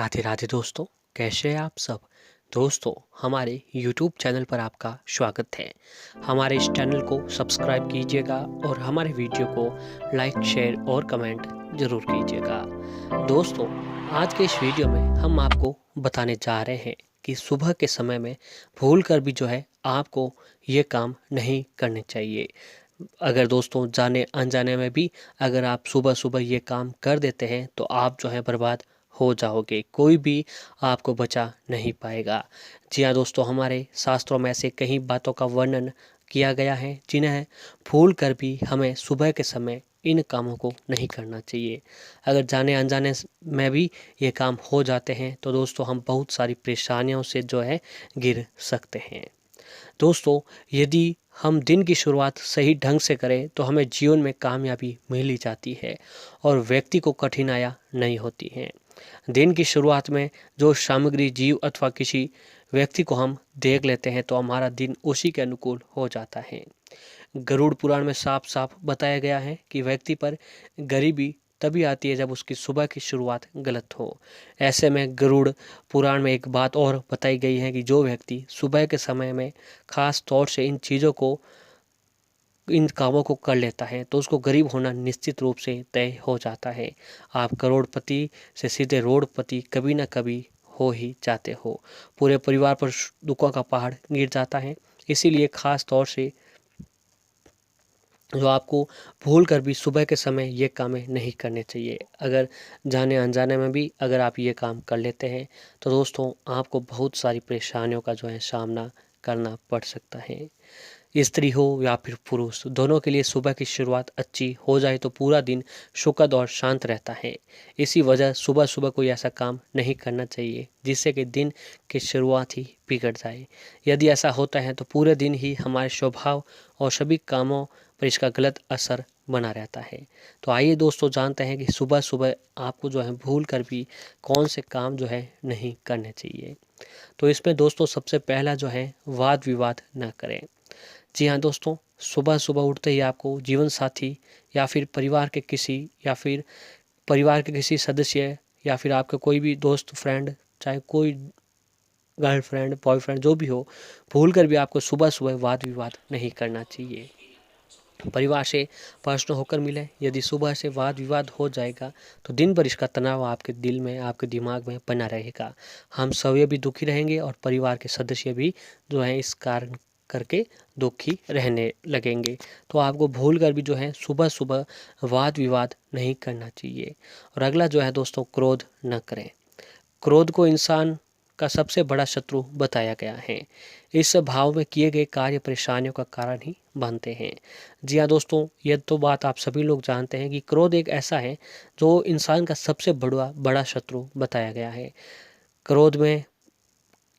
राधे राधे दोस्तों, कैसे हैं आप सब। दोस्तों, हमारे YouTube चैनल पर आपका स्वागत है। हमारे इस चैनल को सब्सक्राइब कीजिएगा और हमारे वीडियो को लाइक, शेयर और कमेंट ज़रूर कीजिएगा। दोस्तों, आज के इस वीडियो में हम आपको बताने जा रहे हैं कि सुबह के समय में भूल कर भी आपको ये काम नहीं करने चाहिए। अगर दोस्तों जाने अनजाने में भी अगर आप सुबह सुबह ये काम कर देते हैं तो आप बर्बाद हो जाओगे, कोई भी आपको बचा नहीं पाएगा। जी हाँ दोस्तों, हमारे शास्त्रों में ऐसे कई बातों का वर्णन किया गया है जिन्हें भूल कर भी हमें सुबह के समय इन कामों को नहीं करना चाहिए। अगर जाने अनजाने में भी ये काम हो जाते हैं तो दोस्तों हम बहुत सारी परेशानियों से गिर सकते हैं। दोस्तों, यदि हम दिन की शुरुआत सही ढंग से करें तो हमें जीवन में कामयाबी मिल ही जाती है और व्यक्ति को कठिनाइयाँ नहीं होती हैं। दिन की शुरुआत में जो सामग्री जीव अथवा किसी व्यक्ति को हम देख लेते हैं तो हमारा दिन उसी के अनुकूल हो जाता है। गरुड़ पुराण में साफ साफ बताया गया है कि व्यक्ति पर गरीबी तभी आती है जब उसकी सुबह की शुरुआत गलत हो। ऐसे में गरुड़ पुराण में एक बात और बताई गई है कि जो व्यक्ति सुबह के समय में खास तौर से इन कामों को कर लेता है तो उसको गरीब होना निश्चित रूप से तय हो जाता है। आप करोड़पति से सीधे रोडपति कभी ना कभी हो ही जाते हो। पूरे परिवार पर दुखों का पहाड़ गिर जाता है। इसीलिए खास तौर से आपको भूल कर भी सुबह के समय ये काम नहीं करने चाहिए। अगर जाने अनजाने में भी अगर आप ये काम कर लेते हैं तो दोस्तों आपको बहुत सारी परेशानियों का सामना करना पड़ सकता है। स्त्री हो या फिर पुरुष, दोनों के लिए सुबह की शुरुआत अच्छी हो जाए तो पूरा दिन सुखद और शांत रहता है। इसी वजह सुबह सुबह कोई ऐसा काम नहीं करना चाहिए जिससे कि दिन की शुरुआत ही बिगड़ जाए। यदि ऐसा होता है तो पूरे दिन ही हमारे स्वभाव और सभी कामों पर इसका गलत असर बना रहता है। तो आइए दोस्तों जानते हैं कि सुबह सुबह आपको भूल कर भी कौन से काम नहीं करने चाहिए। तो इसमें दोस्तों सबसे पहला वाद विवाद न करें। जी हाँ दोस्तों, सुबह सुबह उठते ही आपको जीवन साथी या फिर परिवार के किसी सदस्य या फिर आपका कोई भी दोस्त फ्रेंड, चाहे कोई गर्लफ्रेंड बॉयफ्रेंड जो भी हो, भूल कर भी आपको सुबह सुबह वाद विवाद नहीं करना चाहिए। परिवार से प्रश्न होकर मिले। यदि सुबह से वाद विवाद हो जाएगा तो दिन भर इसका तनाव आपके दिल में, आपके दिमाग में बना रहेगा। हम सभी भी दुखी रहेंगे और परिवार के सदस्य भी इस कारण करके दुखी रहने लगेंगे। तो आपको भूल कर भी सुबह सुबह वाद विवाद नहीं करना चाहिए। और अगला दोस्तों, क्रोध न करें। क्रोध को इंसान का सबसे बड़ा शत्रु बताया गया है। इस भाव में किए गए कार्य परेशानियों का कारण ही बनते हैं। जी हाँ दोस्तों, यह तो बात आप सभी लोग जानते हैं कि क्रोध एक ऐसा है जो इंसान का सबसे बड़ा शत्रु बताया गया है। क्रोध में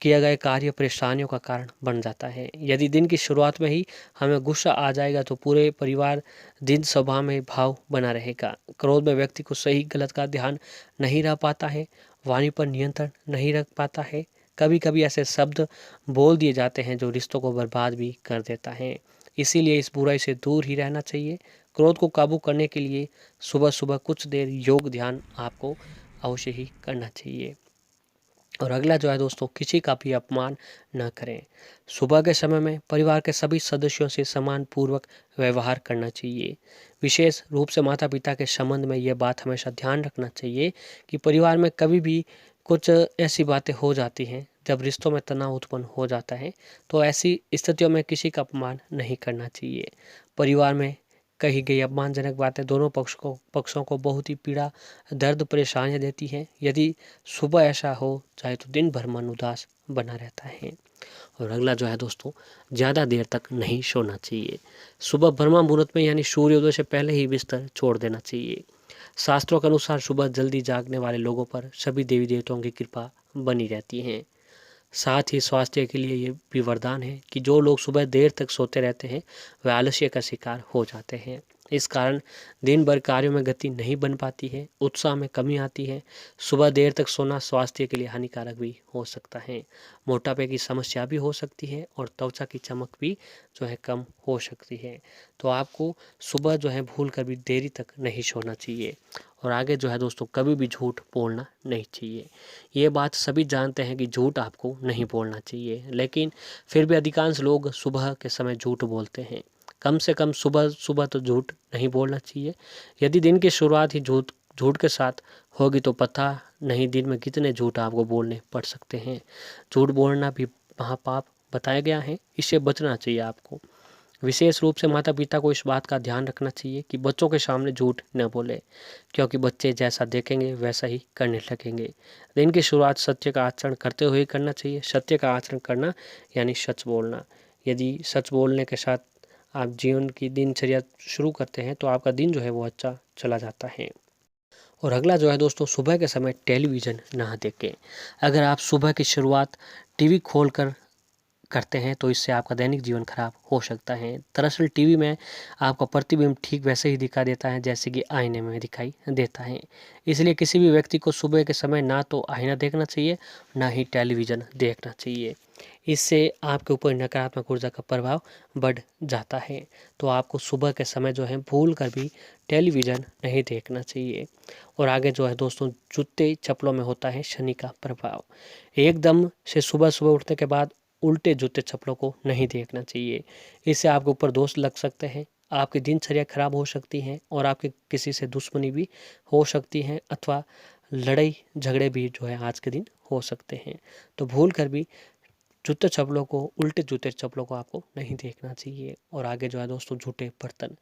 किया गया कार्य परेशानियों का कारण बन जाता है। यदि दिन की शुरुआत में ही हमें गुस्सा आ जाएगा तो पूरे परिवार दिन सभा में भाव बना रहेगा। क्रोध में व्यक्ति को सही गलत का ध्यान नहीं रह पाता है, वाणी पर नियंत्रण नहीं रख पाता है। कभी कभी ऐसे शब्द बोल दिए जाते हैं जो रिश्तों को बर्बाद भी कर देता है। इसीलिए इस बुराई से दूर ही रहना चाहिए। क्रोध को काबू करने के लिए सुबह सुबह कुछ देर योग ध्यान आपको अवश्य ही करना चाहिए। और अगला दोस्तों, किसी का भी अपमान न करें। सुबह के समय में परिवार के सभी सदस्यों से सम्मान पूर्वक व्यवहार करना चाहिए। विशेष रूप से माता पिता के संबंध में यह बात हमेशा ध्यान रखना चाहिए कि परिवार में कभी भी कुछ ऐसी बातें हो जाती हैं जब रिश्तों में तनाव उत्पन्न हो जाता है तो ऐसी स्थितियों में किसी का अपमान नहीं करना चाहिए। परिवार में कही गई अपमानजनक बातें दोनों पक्षों को बहुत ही पीड़ा, दर्द, परेशानियां देती हैं। यदि सुबह ऐसा हो चाहे तो दिन भर मन उदास बना रहता है। और अगला दोस्तों, ज़्यादा देर तक नहीं सोना चाहिए। सुबह ब्रह्म मुहूर्त में यानी सूर्योदय से पहले ही बिस्तर छोड़ देना चाहिए। शास्त्रों के अनुसार सुबह जल्दी जागने वाले लोगों पर सभी देवी देवताओं की कृपा बनी रहती है। साथ ही स्वास्थ्य के लिए ये भी वरदान है कि जो लोग सुबह देर तक सोते रहते हैं वे आलस्य का शिकार हो जाते हैं। इस कारण दिन भर कार्यों में गति नहीं बन पाती है, उत्साह में कमी आती है। सुबह देर तक सोना स्वास्थ्य के लिए हानिकारक भी हो सकता है। मोटापे की समस्या भी हो सकती है और त्वचा की चमक भी जो है कम हो सकती है। तो आपको सुबह जो है भूल कर भी देरी तक नहीं सोना चाहिए। और आगे जो है दोस्तों, कभी भी झूठ बोलना नहीं चाहिए। ये बात सभी जानते हैं कि झूठ आपको नहीं बोलना चाहिए, लेकिन फिर भी अधिकांश लोग सुबह के समय झूठ बोलते हैं। कम से कम सुबह सुबह तो झूठ नहीं बोलना चाहिए। यदि दिन की शुरुआत ही झूठ झूठ के साथ होगी तो पता नहीं दिन में कितने झूठ आपको बोलने पड़ सकते हैं। झूठ बोलना भी महापाप बताया गया है, इससे बचना चाहिए आपको। विशेष रूप से माता पिता को इस बात का ध्यान रखना चाहिए कि बच्चों के सामने झूठ न बोले, क्योंकि बच्चे जैसा देखेंगे वैसा ही करने लगेंगे। दिन की शुरुआत सत्य का आचरण करते हुए करना चाहिए। सत्य का आचरण करना यानी सच बोलना। यदि सच बोलने के साथ आप जीवन की दिनचर्या शुरू करते हैं तो आपका दिन जो है वो अच्छा चला जाता है। और अगला जो है दोस्तों, सुबह के समय टेलीविज़न ना देखें। अगर आप सुबह की शुरुआत टीवी खोलकर करते हैं तो इससे आपका दैनिक जीवन खराब हो सकता है। दरअसल टीवी में आपका प्रतिबिंब ठीक वैसे ही दिखा देता है जैसे कि आईने में दिखाई देता है। इसलिए किसी भी व्यक्ति को सुबह के समय ना तो आईना देखना चाहिए, ना ही टेलीविज़न देखना चाहिए। इससे आपके ऊपर नकारात्मक ऊर्जा का प्रभाव बढ़ जाता है। तो आपको सुबह के समय जो है भूल कर भी टेलीविज़न नहीं देखना चाहिए। और आगे जो है दोस्तों, जूते चप्पलों में होता है शनि का प्रभाव। एकदम से सुबह सुबह उठने के बाद उल्टे जूते चप्पलों को नहीं देखना चाहिए। इससे आपके ऊपर दोष लग सकते हैं, आपकी दिनचर्या खराब हो सकती है और आपके किसी से दुश्मनी भी हो सकती है, अथवा लड़ाई झगड़े भी जो है आज के दिन हो सकते हैं। तो भूल कर भी जूते चप्पलों को, उल्टे जूते चप्पलों को आपको नहीं देखना चाहिए। और आगे जो है दोस्तों, झूठे बर्तन।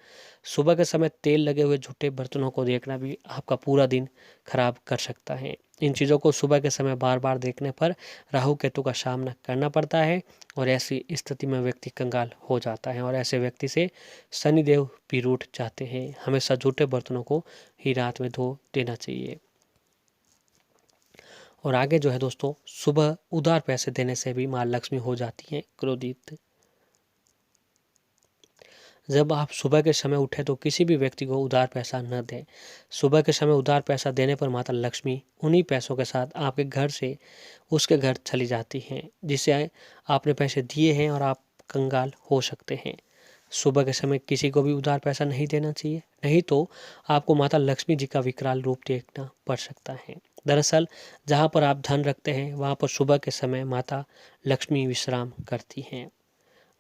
सुबह के समय तेल लगे हुए झूठे बर्तनों को देखना भी आपका पूरा दिन खराब कर सकता है। इन चीज़ों को सुबह के समय बार बार देखने पर राहु केतु का सामना करना पड़ता है और ऐसी स्थिति में व्यक्ति कंगाल हो जाता है और ऐसे व्यक्ति से शनिदेव भी रूठ जाते हैं। हमेशा झूठे बर्तनों को ही रात में धो देना चाहिए। और आगे जो है दोस्तों, सुबह उधार पैसे देने से भी माँ लक्ष्मी हो जाती हैं क्रोधित। जब आप सुबह के समय उठे तो किसी भी व्यक्ति को उधार पैसा न दें। सुबह के समय उधार पैसा देने पर माता लक्ष्मी उन्हीं पैसों के साथ आपके घर से उसके घर चली जाती हैं, जिससे आपने पैसे दिए हैं और आप कंगाल हो सकते हैं। सुबह के समय किसी को भी उधार पैसा नहीं देना चाहिए, नहीं तो आपको माता लक्ष्मी जी का विकराल रूप देखना पड़ सकता है। दरअसल जहाँ पर आप धन रखते हैं वहाँ पर सुबह के समय माता लक्ष्मी विश्राम करती हैं।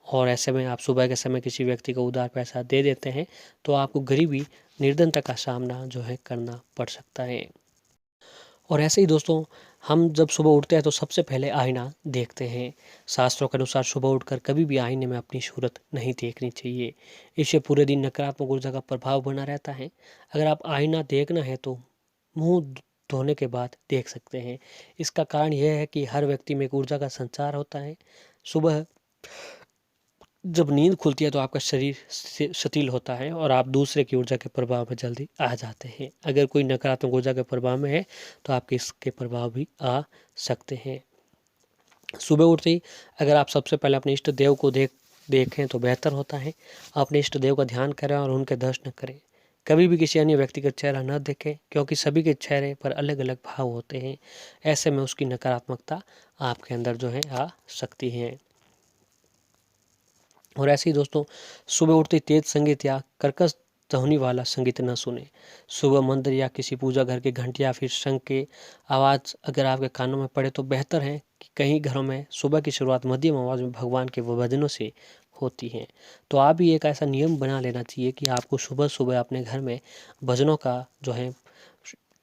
और ऐसे में आप सुबह के समय किसी व्यक्ति को उधार पैसा दे देते हैं तो आपको गरीबी, निर्धनता का सामना जो है करना पड़ सकता है। और ऐसे ही दोस्तों, हम जब सुबह उठते हैं तो सबसे पहले आईना देखते हैं। शास्त्रों के अनुसार सुबह उठकर कभी भी आईने में अपनी सूरत नहीं देखनी चाहिए। इससे पूरे दिन नकारात्मक ऊर्जा का प्रभाव बना रहता है। अगर आप आईना देखना है तो मुंह धोने के बाद देख सकते हैं। इसका कारण यह है कि हर व्यक्ति में एक ऊर्जा का संचार होता है। सुबह जब नींद खुलती है तो आपका शरीर शिथिल होता है और आप दूसरे की ऊर्जा के प्रभाव में जल्दी आ जाते हैं। अगर कोई नकारात्मक ऊर्जा के प्रभाव में है तो आपके इसके प्रभाव भी आ सकते हैं। सुबह उठते ही अगर आप सबसे पहले अपने इष्ट देव को देखें तो बेहतर होता है। अपने इष्ट देव का ध्यान करें और उनके दर्शन करें। कभी भी किसी अन्य व्यक्ति का चेहरा न देखें, क्योंकि सभी के चेहरे पर अलग अलग भाव होते हैं। ऐसे में उसकी नकारात्मकता आपके अंदर जो है आ सकती है। और ऐसे ही दोस्तों, सुबह उठते तेज संगीत या कर्कश ध्वनि वाला संगीत न सुने। सुबह मंदिर या किसी पूजा घर के घंटी या फिर शंख के आवाज़ अगर आपके कानों में पड़े तो बेहतर है। कि कई घरों में सुबह की शुरुआत मध्यम आवाज़ में भगवान के भजनों से होती है। तो आप भी एक ऐसा नियम बना लेना चाहिए कि आपको सुबह सुबह अपने घर में भजनों का जो है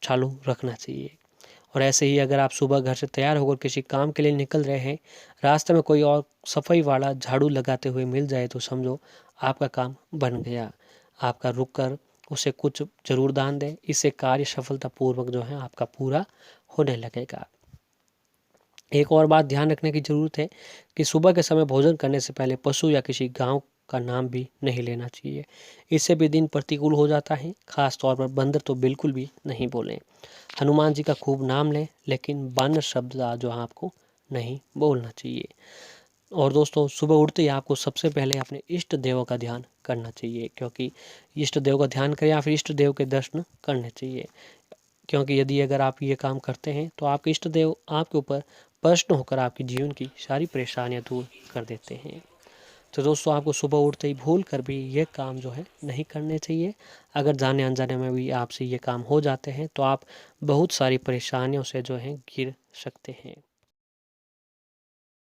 चालू रखना चाहिए। और ऐसे ही अगर आप सुबह घर से तैयार होकर किसी काम के लिए निकल रहे हैं, रास्ते में कोई और सफाई वाला झाड़ू लगाते हुए मिल जाए तो समझो आपका काम बन गया। आपका रुक कर उसे कुछ जरूर दान दें, इससे कार्य सफलतापूर्वक जो है आपका पूरा होने लगेगा। एक और बात ध्यान रखने की ज़रूरत है कि सुबह के समय भोजन करने से पहले पशु या किसी गांव का नाम भी नहीं लेना चाहिए। इससे भी दिन प्रतिकूल हो जाता है। खास तौर पर बंदर तो बिल्कुल भी नहीं बोलें। हनुमान जी का खूब नाम लें, लेकिन बानर शब्द जो आपको नहीं बोलना चाहिए। और दोस्तों सुबह उठते ही आपको सबसे पहले अपने इष्ट देवों का ध्यान करना चाहिए, क्योंकि इष्ट देव का ध्यान करें या फिर इष्ट देव के दर्शन करने चाहिए, क्योंकि यदि अगर आप ये काम करते हैं तो आपके इष्ट देव आपके ऊपर प्रसन्न होकर आपकी जीवन की सारी परेशानियां दूर कर देते हैं। तो दोस्तों आपको सुबह उठते ही भूल कर भी ये काम जो है नहीं करने चाहिए। अगर जाने अनजाने में भी आपसे ये काम हो जाते हैं तो आप बहुत सारी परेशानियों से जो है घिर सकते हैं।